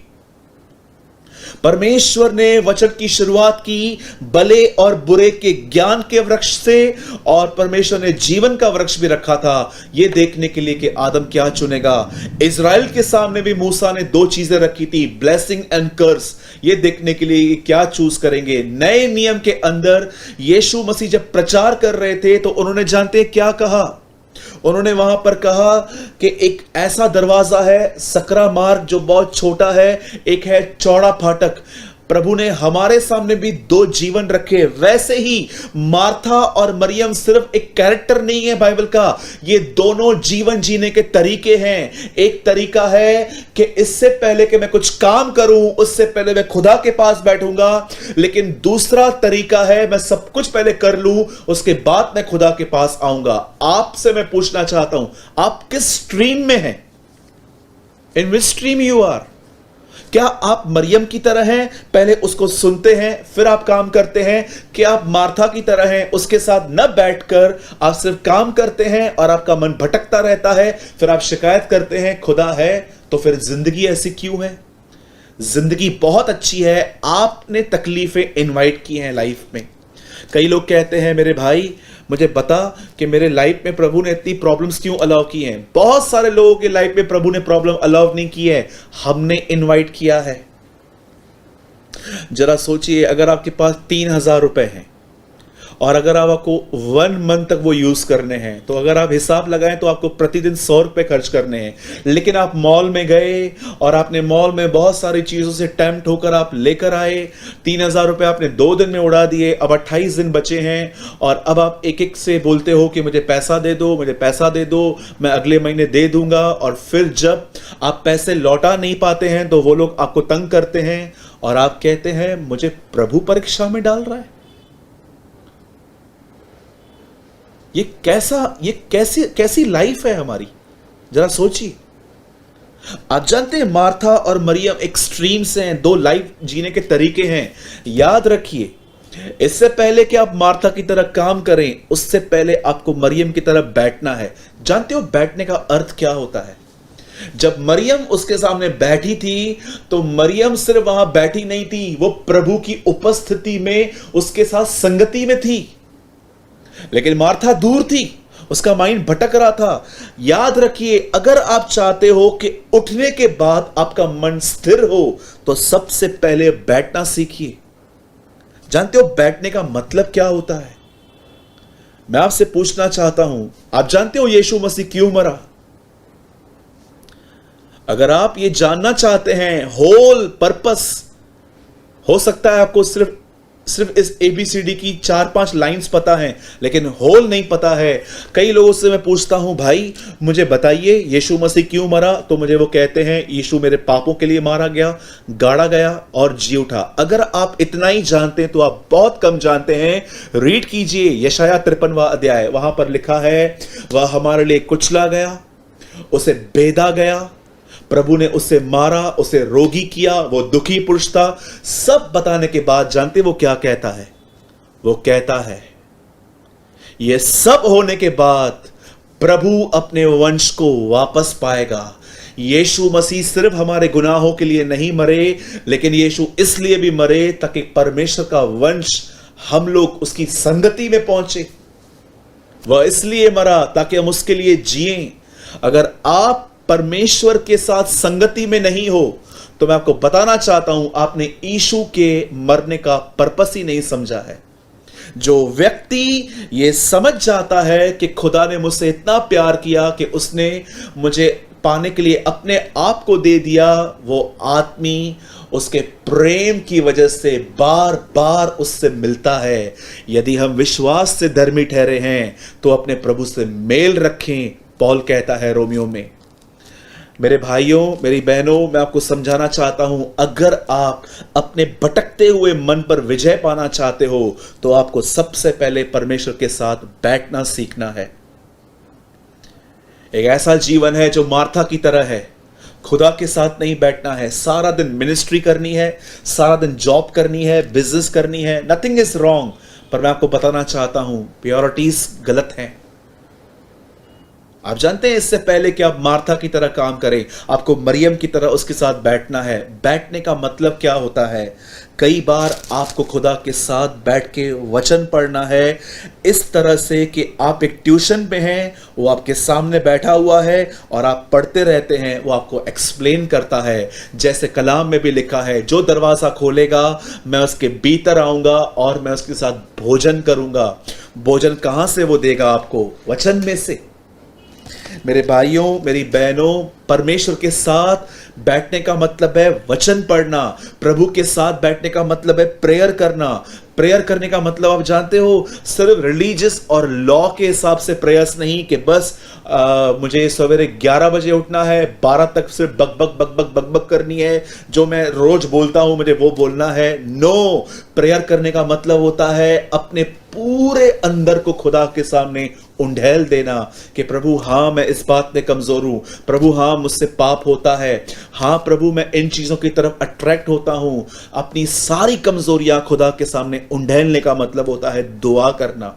परमेश्वर ने वचन की शुरुआत की भले और बुरे के ज्ञान के वृक्ष से, और परमेश्वर ने जीवन का वृक्ष भी रखा था, यह देखने के लिए कि आदम क्या चुनेगा। इजराइल के सामने भी मूसा ने दो चीजें रखी थी, ब्लेसिंग एंड कर्स, ये देखने के लिए क्या चूज करेंगे। नए नियम के अंदर यीशु मसीह जब प्रचार कर रहे थे तो उन्होंने जानते क्या कहा? उन्होंने वहां पर कहा कि एक ऐसा दरवाजा है, सकरा मार्ग, जो बहुत छोटा है, एक है चौड़ा फाटक। प्रभु ने हमारे सामने भी दो जीवन रखे। वैसे ही मार्था और मरियम सिर्फ एक कैरेक्टर नहीं है बाइबल का, ये दोनों जीवन जीने के तरीके हैं। एक तरीका है कि इससे पहले कि मैं कुछ काम करूं, उससे पहले मैं खुदा के पास बैठूंगा, लेकिन दूसरा तरीका है मैं सब कुछ पहले कर लूं, उसके बाद मैं खुदा के पास आऊंगा। आपसे मैं पूछना चाहता हूं, आप किस स्ट्रीम में हैं? इन विच स्ट्रीम यू आर? क्या आप मरियम की तरह हैं, पहले उसको सुनते हैं फिर आप काम करते हैं? क्या आप मार्था की तरह हैं, उसके साथ न बैठकर आप सिर्फ काम करते हैं और आपका मन भटकता रहता है, फिर आप शिकायत करते हैं खुदा है तो फिर जिंदगी ऐसी क्यों है? जिंदगी बहुत अच्छी है, आपने तकलीफें इनवाइट की हैं लाइफ में। कई लोग कहते हैं मेरे भाई मुझे बता कि मेरे लाइफ में प्रभु ने इतनी प्रॉब्लम्स क्यों अलाउ की हैं। बहुत सारे लोगों के लाइफ में प्रभु ने प्रॉब्लम अलाउ नहीं की है, हमने इनवाइट किया है। जरा सोचिए, अगर आपके पास 3,000 रुपए हैं और अगर आपको 1 मंथ तक वो यूज करने हैं, तो अगर आप हिसाब लगाएं तो आपको प्रतिदिन 100 रुपए खर्च करने हैं। लेकिन आप मॉल में गए और आपने मॉल में बहुत सारी चीजों से टेम्प्ट होकर आप लेकर आए, 3,000 रुपए आपने 2 दिन में उड़ा दिए, अब 28 दिन बचे हैं और अब आप एक एक से बोलते हो कि मुझे पैसा दे दो, मुझे पैसा दे दो, मैं अगले महीने दे दूंगा। और फिर जब आप पैसे लौटा नहीं पाते हैं तो वो लोग आपको तंग करते हैं और आप कहते हैं मुझे प्रभु परीक्षा में डाल रहा है। ये कैसी लाइफ है हमारी, जरा सोचिए। आप जानते हैं मार्था और मरियम एक्सट्रीम्स हैं, 2 लाइफ जीने के तरीके हैं। याद रखिए, इससे पहले कि आप मार्था की तरह काम करें, उससे पहले आपको मरियम की तरह बैठना है। जानते हो बैठने का अर्थ क्या होता है? जब मरियम उसके सामने बैठी थी तो मरियम सिर्फ वहां बैठी नहीं थी, वो प्रभु की उपस्थिति में उसके साथ संगति में थी। लेकिन मार्था दूर थी, उसका माइंड भटक रहा था। याद रखिए, अगर आप चाहते हो कि उठने के बाद आपका मन स्थिर हो तो सबसे पहले बैठना सीखिए। जानते हो बैठने का मतलब क्या होता है? मैं आपसे पूछना चाहता हूं, आप जानते हो यीशु मसीह क्यों मरा? अगर आप ये जानना चाहते हैं होल पर्पस, हो सकता है आपको सिर्फ इस ABCD की 4-5 लाइंस पता हैं, लेकिन होल नहीं पता है। कई लोगों से मैं पूछता हूं भाई मुझे बताइए यीशु मसीह क्यों मरा, तो मुझे वो कहते हैं यीशु मेरे पापों के लिए मारा गया, गाड़ा गया और जी उठा। अगर आप इतना ही जानते हैं तो आप बहुत कम जानते हैं। रीड कीजिए यशाया 53वां अध्याय, वहां पर लिखा है वह हमारे लिए कुचला गया, उसे बेधा गया, प्रभु ने उसे मारा, उसे रोगी किया, वो दुखी पुरुष था। सब बताने के बाद जानते वो क्या कहता है? वो कहता है ये सब होने के बाद प्रभु अपने वंश को वापस पाएगा। यीशु मसीह सिर्फ हमारे गुनाहों के लिए नहीं मरे, लेकिन यीशु इसलिए भी मरे ताकि परमेश्वर का वंश हम लोग उसकी संगति में पहुंचे। वह इसलिए मरा ताकि हम उसके लिए जिएं। अगर आप परमेश्वर के साथ संगति में नहीं हो तो मैं आपको बताना चाहता हूं आपने यीशु के मरने का पर्पस ही नहीं समझा है। जो व्यक्ति ये समझ जाता है कि खुदा ने मुझसे इतना प्यार किया कि उसने मुझे पाने के लिए अपने आप को दे दिया, वो आदमी उसके प्रेम की वजह से बार बार उससे मिलता है। यदि हम विश्वास से धर्मी ठहरे हैं तो अपने प्रभु से मेल रखें, पौल कहता है रोमियो में। मेरे भाइयों मेरी बहनों, मैं आपको समझाना चाहता हूं, अगर आप अपने भटकते हुए मन पर विजय पाना चाहते हो तो आपको सबसे पहले परमेश्वर के साथ बैठना सीखना है। एक ऐसा जीवन है जो मार्था की तरह है, खुदा के साथ नहीं बैठना है। सारा दिन मिनिस्ट्री करनी है, सारा दिन जॉब करनी है, बिजनेस करनी है, नथिंग इज रॉन्ग, पर मैं आपको बताना चाहता हूं प्योरिटीज गलत हैं। आप जानते हैं इससे पहले कि आप मार्था की तरह काम करें, आपको मरियम की तरह उसके साथ बैठना है। बैठने का मतलब क्या होता है? कई बार आपको खुदा के साथ बैठ के वचन पढ़ना है, इस तरह से कि आप एक ट्यूशन पे हैं, वो आपके सामने बैठा हुआ है और आप पढ़ते रहते हैं, वो आपको एक्सप्लेन करता है। जैसे कलाम में भी लिखा है, जो दरवाज़ा खोलेगा मैं उसके भीतर आऊँगा और मैं उसके साथ भोजन करूँगा। भोजन कहाँ से वो देगा आपको? वचन में से। मेरे भाइयों मेरी बहनों, परमेश्वर के साथ बैठने का मतलब है वचन पढ़ना। प्रभु के साथ बैठने का मतलब है प्रेयर करना। प्रेयर करने का मतलब आप जानते हो, सिर्फ रिलीजियस और लॉ के हिसाब से प्रेयर्स नहीं कि बस मुझे सवेरे 11 बजे उठना है, 12 तक सिर्फ बक बक बक बक बक बक करनी है, जो मैं रोज बोलता हूं मुझे वो बोलना है। नो, प्रेयर करने का मतलब होता है अपने पूरे अंदर को खुदा के सामने उंडेल देना कि प्रभु हाँ मैं इस बात में कमजोर हूं, प्रभु हाँ मुझसे पाप होता है, हाँ प्रभु मैं इन चीजों की तरफ अट्रैक्ट होता हूं। अपनी सारी कमजोरियां खुदा के सामने उंडेलने का मतलब होता है दुआ करना।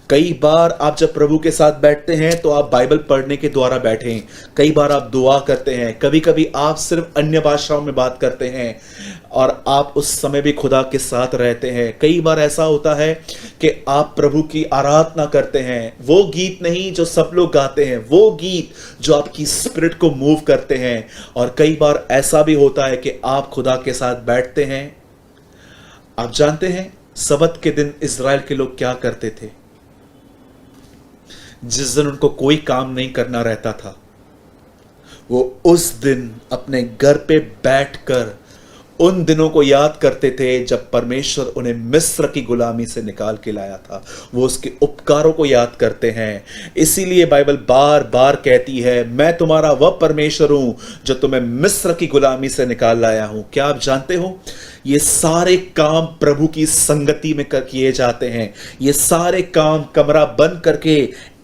कई बार आप जब प्रभु के साथ बैठते हैं तो आप बाइबल पढ़ने के द्वारा बैठें, कई बार आप दुआ करते हैं, कभी कभी आप सिर्फ अन्य भाषाओं में बात करते हैं और आप उस समय भी खुदा के साथ रहते हैं। कई बार ऐसा होता है कि आप प्रभु की आराधना करते हैं, वो गीत नहीं जो सब लोग गाते हैं, वो गीत जो आपकी स्पिरिट को मूव करते हैं। और कई बार ऐसा भी होता है कि आप खुदा के साथ बैठते हैं। आप जानते हैं सबत के दिन इज़राइल के लोग क्या करते थे? जिस दिन उनको कोई काम नहीं करना रहता था, वो उस दिन अपने घर पे बैठकर उन दिनों को याद करते थे जब परमेश्वर उन्हें मिस्र की गुलामी से निकाल के लाया था। वो उसके उपकारों को याद करते हैं। इसीलिए बाइबल बार बार कहती है, मैं तुम्हारा वह परमेश्वर हूं जो तुम्हें मिस्र की गुलामी से निकाल लाया हूं। क्या आप जानते हो ये सारे काम प्रभु की संगति में किए जाते हैं। ये सारे काम कमरा बंद करके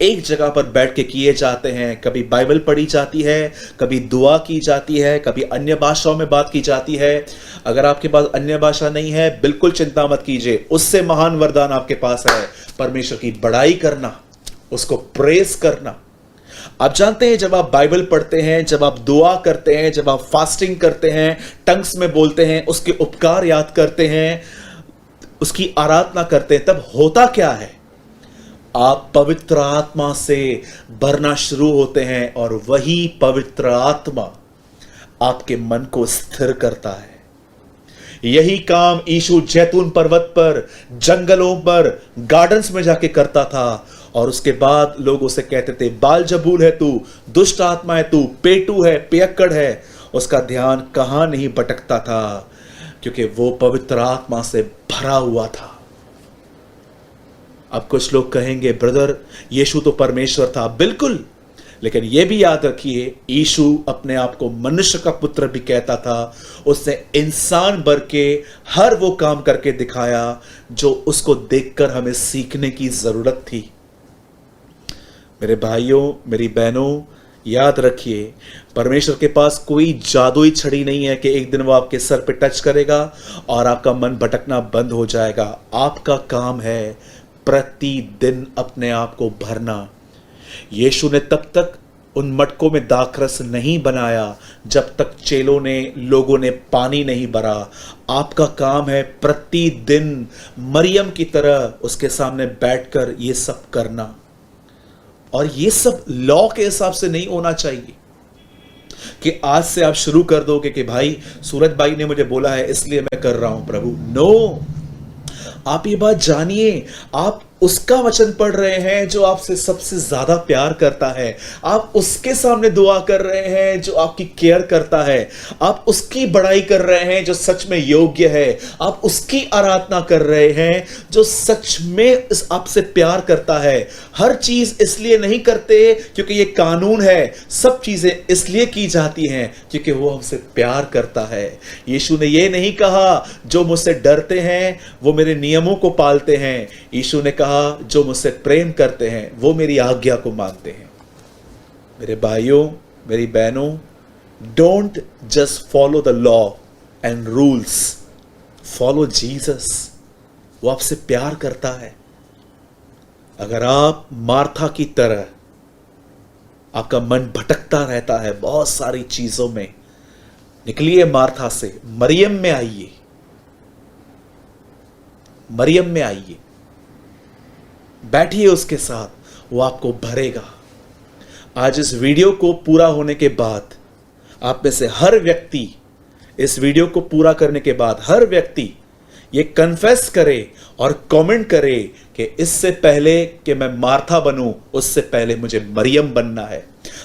एक जगह पर बैठ के किए जाते हैं। कभी बाइबल पढ़ी जाती है, कभी दुआ की जाती है, कभी अन्य भाषाओं में बात की जाती है। अगर आपके पास अन्य भाषा नहीं है, बिल्कुल चिंता मत कीजिए, उससे महान वरदान आपके पास है, परमेश्वर की बड़ाई करना, उसको प्रेस करना। आप जानते हैं जब आप बाइबल पढ़ते हैं, जब आप दुआ करते हैं, जब आप फास्टिंग करते हैं, टंग्स में बोलते हैं, उसके उपकार याद करते हैं, उसकी आराधना करते हैं, तब होता क्या है? आप पवित्र आत्मा से भरना शुरू होते हैं और वही पवित्र आत्मा आपके मन को स्थिर करता है। यही काम यीशु जैतून पर्वत पर, जंगलों पर, गार्डन्स में जाके करता था और उसके बाद लोग उसे कहते थे, बालजबूल है तू, दुष्ट आत्मा है तू, पेटू है, पियक्कड़ है। उसका ध्यान कहां नहीं भटकता था, क्योंकि वो पवित्र आत्मा से भरा हुआ था। अब कुछ लोग कहेंगे, ब्रदर यीशु तो परमेश्वर था। बिल्कुल, लेकिन यह भी याद रखिए, यीशु अपने आप को मनुष्य का पुत्र भी कहता था। उसने इंसान बन के हर वो काम करके दिखाया जो उसको देखकर हमें सीखने की जरूरत थी। मेरे भाइयों, मेरी बहनों, याद रखिए, परमेश्वर के पास कोई जादुई छड़ी नहीं है कि एक दिन वो आपके सर पे टच करेगा और आपका मन भटकना बंद हो जाएगा। आपका काम है प्रतिदिन अपने आप को भरना। यीशु ने तब तक उन मटकों में दाखरस नहीं बनाया जब तक चेलों ने, लोगों ने पानी नहीं भरा। आपका काम है प्रतिदिन मरियम की तरह उसके सामने बैठकर ये सब करना। और ये सब लॉ के हिसाब से नहीं होना चाहिए कि आज से आप शुरू कर दोगे कि भाई सूरज भाई ने मुझे बोला है इसलिए मैं कर रहा हूं प्रभु। नो, आप ये बात जानिए, आप उसका वचन पढ़ रहे हैं जो आपसे सबसे ज्यादा प्यार करता है। आप उसके सामने दुआ कर रहे हैं जो आपकी केयर करता है। आप उसकी बड़ाई कर रहे हैं जो सच में योग्य है। आप उसकी आराधना कर रहे हैं जो सच में आपसे प्यार करता है। हर चीज इसलिए नहीं करते क्योंकि ये कानून है, सब चीजें इसलिए की जाती हैं क्योंकि वो हमसे प्यार करता है। यीशु ने ये नहीं कहा जो मुझसे डरते हैं वो मेरे नियमों को पालते हैं। यीशु ने कहा जो मुझसे प्रेम करते हैं वो मेरी आज्ञा को मानते हैं। मेरे भाइयों, मेरी बहनों, don't just follow the law and rules, follow Jesus. वो आपसे प्यार करता है। अगर आप मार्था की तरह आपका मन भटकता रहता है बहुत सारी चीजों में, निकलिए मार्था से, मरियम में आइए, मरियम में आइए, बैठिए उसके साथ, वो आपको भरेगा। आज इस वीडियो को पूरा होने के बाद आप में से हर व्यक्ति, इस वीडियो को पूरा करने के बाद हर व्यक्ति ये कन्फेस करे और कमेंट करे कि इससे पहले कि मैं मार्था बनूं, उससे पहले मुझे मरियम बनना है।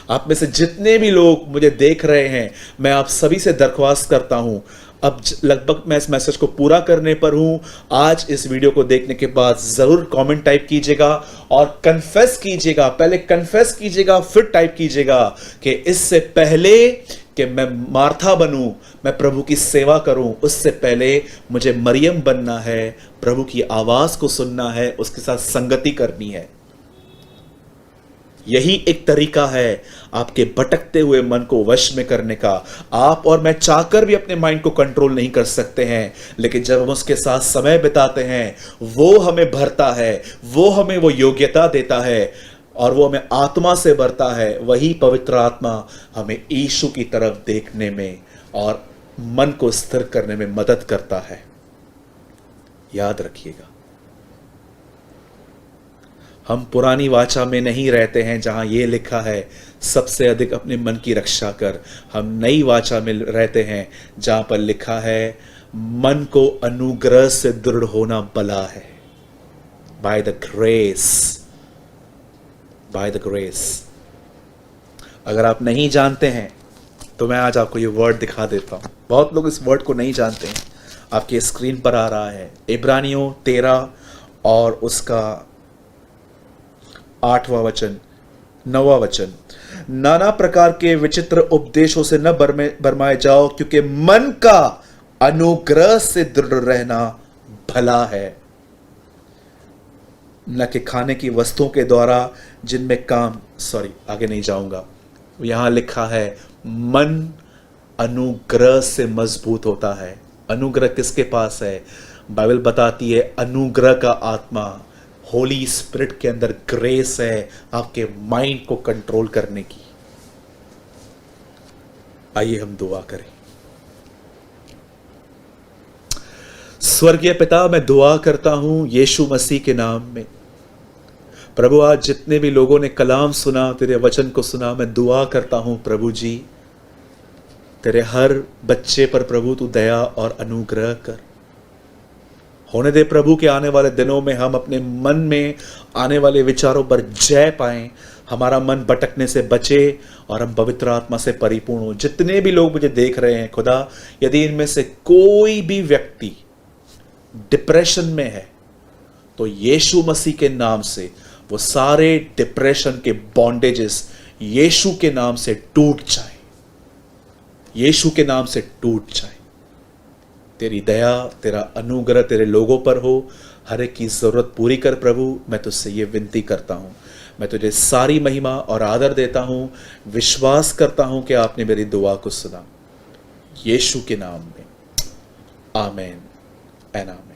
आप में से जितने भी लोग मुझे देख रहे हैं, मैं आप सभी से दरख्वास्त करता हूं, अब लगभग मैं इस मैसेज को पूरा करने पर हूं। आज इस वीडियो को देखने के बाद जरूर कमेंट टाइप कीजिएगा और कन्फेस कीजिएगा। पहले कन्फेस कीजिएगा, फिर टाइप कीजिएगा कि इससे पहले कि मैं मार्था बनूं, मैं प्रभु की सेवा करूं, उससे पहले मुझे मरियम बनना है, प्रभु की आवाज को सुनना है, उसके साथ संगति करनी है। यही एक तरीका है आपके भटकते हुए मन को वश में करने का। आप और मैं चाहकर भी अपने माइंड को कंट्रोल नहीं कर सकते हैं, लेकिन जब हम उसके साथ समय बिताते हैं, वो हमें भरता है, वो हमें वो योग्यता देता है और वो हमें आत्मा से भरता है। वही पवित्र आत्मा हमें यीशु की तरफ देखने में और मन को स्थिर करने में मदद करता है। याद रखिएगा, हम पुरानी वाचा में नहीं रहते हैं जहां यह लिखा है सबसे अधिक अपने मन की रक्षा कर। हम नई वाचा में रहते हैं जहां पर लिखा है मन को अनुग्रह से दृढ़ होना भला है। By the grace, by the grace. अगर आप नहीं जानते हैं तो मैं आज आपको ये वर्ड दिखा देता हूं। बहुत लोग इस वर्ड को नहीं जानते हैं। आपके स्क्रीन पर आ रहा है इब्रानियों 13 और उसका 8वां वचन, 9वां वचन। नाना प्रकार के विचित्र उपदेशों से न भरमाए जाओ, क्योंकि मन का अनुग्रह से दृढ़ रहना भला है, न कि खाने की वस्तुओं के द्वारा जिनमें काम, आगे नहीं जाऊंगा। यहां लिखा है मन अनुग्रह से मजबूत होता है। अनुग्रह किसके पास है? बाइबल बताती है अनुग्रह का आत्मा, होली स्पिरिट के अंदर ग्रेस है आपके माइंड को कंट्रोल करने की। आइए हम दुआ करें। स्वर्गीय पिता, मैं दुआ करता हूं यीशु मसीह के नाम में। प्रभु, आज जितने भी लोगों ने कलाम सुना, तेरे वचन को सुना, मैं दुआ करता हूं प्रभु जी, तेरे हर बच्चे पर प्रभु तू दया और अनुग्रह कर। होने दे प्रभु के आने वाले दिनों में हम अपने मन में आने वाले विचारों पर जय पाएं, हमारा मन भटकने से बचे और हम पवित्र आत्मा से परिपूर्ण हो। जितने भी लोग मुझे देख रहे हैं खुदा, यदि इनमें से कोई भी व्यक्ति डिप्रेशन में है तो यीशु मसीह के नाम से वो सारे डिप्रेशन के बॉन्डेजेस यीशु के नाम से टूट जाए, यीशु के नाम से टूट जाए। तेरी दया, तेरा अनुग्रह तेरे लोगों पर हो, हर एक की जरूरत पूरी कर प्रभु। मैं तुझसे ये विनती करता हूं, मैं तुझे सारी महिमा और आदर देता हूं। विश्वास करता हूं कि आपने मेरी दुआ को सुना, यीशु के नाम में, आमीन एंड आमीन।